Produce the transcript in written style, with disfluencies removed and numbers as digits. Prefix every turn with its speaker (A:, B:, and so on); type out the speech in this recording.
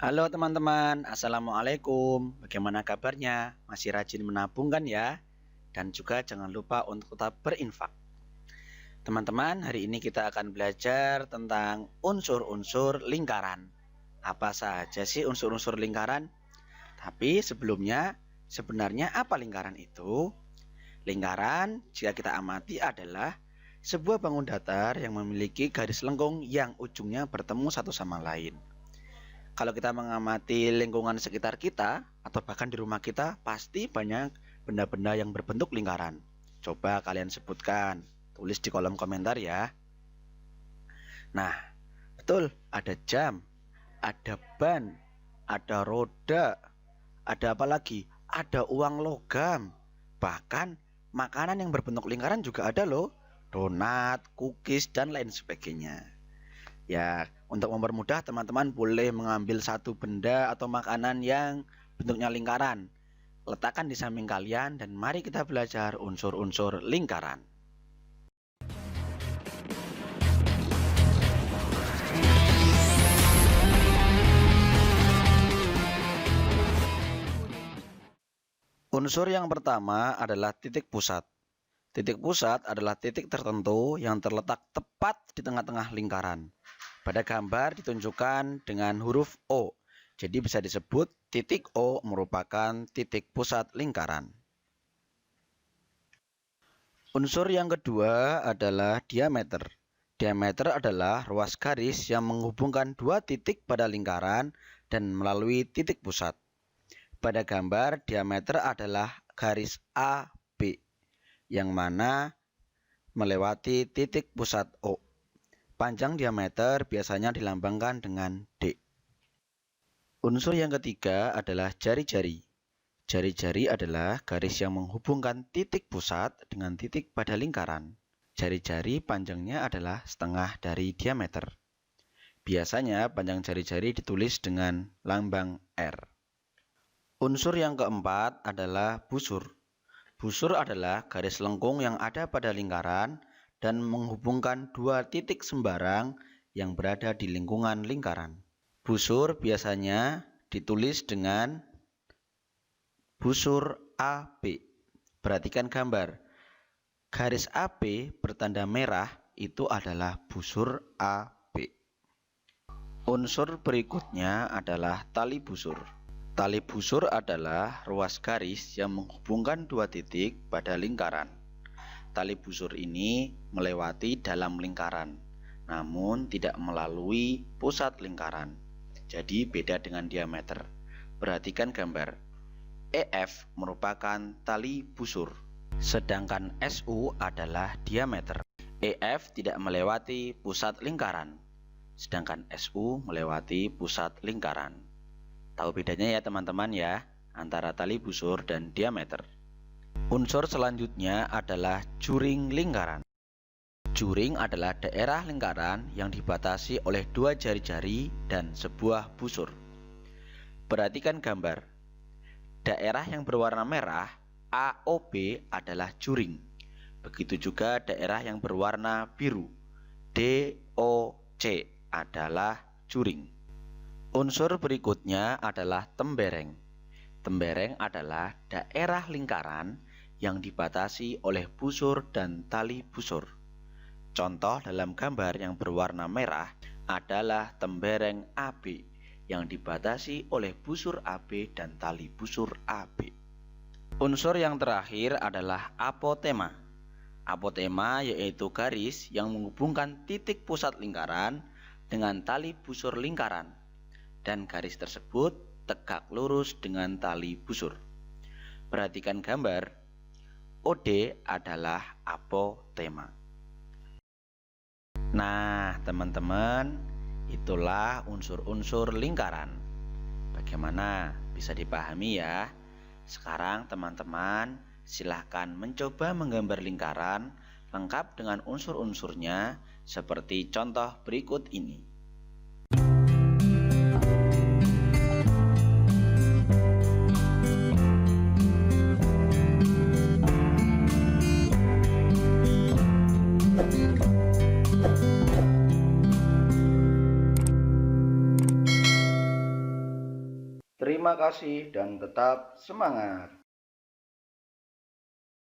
A: Halo teman-teman, Assalamualaikum. Bagaimana kabarnya? Masih rajin menabung kan ya? Dan juga jangan lupa untuk tetap berinfak. Teman-teman, hari ini kita akan belajar tentang unsur-unsur lingkaran. Apa saja sih unsur-unsur lingkaran? Tapi sebelumnya, sebenarnya apa lingkaran itu? Lingkaran, jika kita amati adalah sebuah bangun datar yang memiliki garis lengkung yang ujungnya bertemu satu sama lain. Kalau kita mengamati lingkungan sekitar kita atau bahkan di rumah kita, pasti banyak benda-benda yang berbentuk lingkaran. Coba kalian sebutkan, tulis di kolom komentar ya. Nah, betul, ada jam, ada ban, ada roda, ada apa lagi? Ada uang logam. Bahkan makanan yang berbentuk lingkaran juga ada loh. Donat, cookies, dan lain sebagainya. Ya, untuk mempermudah teman-teman boleh mengambil satu benda atau makanan yang bentuknya lingkaran. Letakkan di samping kalian dan mari kita belajar unsur-unsur lingkaran. Unsur yang pertama adalah titik pusat. Titik pusat adalah titik tertentu yang terletak tepat di tengah-tengah lingkaran. Pada gambar ditunjukkan dengan huruf O. Jadi bisa disebut titik O merupakan titik pusat lingkaran. Unsur yang kedua adalah diameter. Diameter adalah ruas garis yang menghubungkan dua titik pada lingkaran dan melalui titik pusat. Pada gambar, diameter adalah garis AB, yang mana melewati titik pusat O. Panjang diameter biasanya dilambangkan dengan D. Unsur yang ketiga adalah jari-jari. Jari-jari adalah garis yang menghubungkan titik pusat dengan titik pada lingkaran. Jari-jari panjangnya adalah setengah dari diameter. Biasanya panjang jari-jari ditulis dengan lambang R. Unsur yang keempat adalah busur. Busur adalah garis lengkung yang ada pada lingkaran dan menghubungkan dua titik sembarang yang berada di lingkungan lingkaran. Busur biasanya ditulis dengan busur AB. Perhatikan gambar. Garis AB bertanda merah itu adalah busur AB. Unsur berikutnya adalah tali busur. Tali busur adalah ruas garis yang menghubungkan dua titik pada lingkaran. Tali busur ini melewati dalam lingkaran, namun tidak melalui pusat lingkaran. Jadi beda dengan diameter. Perhatikan gambar. EF merupakan tali busur, sedangkan SU adalah diameter. EF tidak melewati pusat lingkaran, sedangkan SU melewati pusat lingkaran. Tahu bedanya ya teman-teman ya, antara tali busur dan diameter. Unsur selanjutnya adalah juring lingkaran. Juring adalah daerah lingkaran yang dibatasi oleh dua jari-jari dan sebuah busur. Perhatikan gambar. Daerah yang berwarna merah AOB adalah juring. Begitu juga daerah yang berwarna biru DOC adalah juring. Unsur berikutnya adalah tembereng. Tembereng adalah daerah lingkaran yang dibatasi oleh busur dan tali busur. Contoh dalam gambar yang berwarna merah adalah tembereng AB yang dibatasi oleh busur AB dan tali busur AB. Unsur yang terakhir adalah apotema. Apotema yaitu garis yang menghubungkan titik pusat lingkaran dengan tali busur lingkaran, dan garis tersebut tegak lurus dengan tali busur. Perhatikan gambar. OD adalah apotema. Nah, teman-teman, itulah unsur-unsur lingkaran. Bagaimana? Bisa dipahami ya? Sekarang teman-teman silahkan mencoba menggambar lingkaran lengkap dengan unsur-unsurnya seperti contoh berikut ini. Terima kasih dan tetap semangat.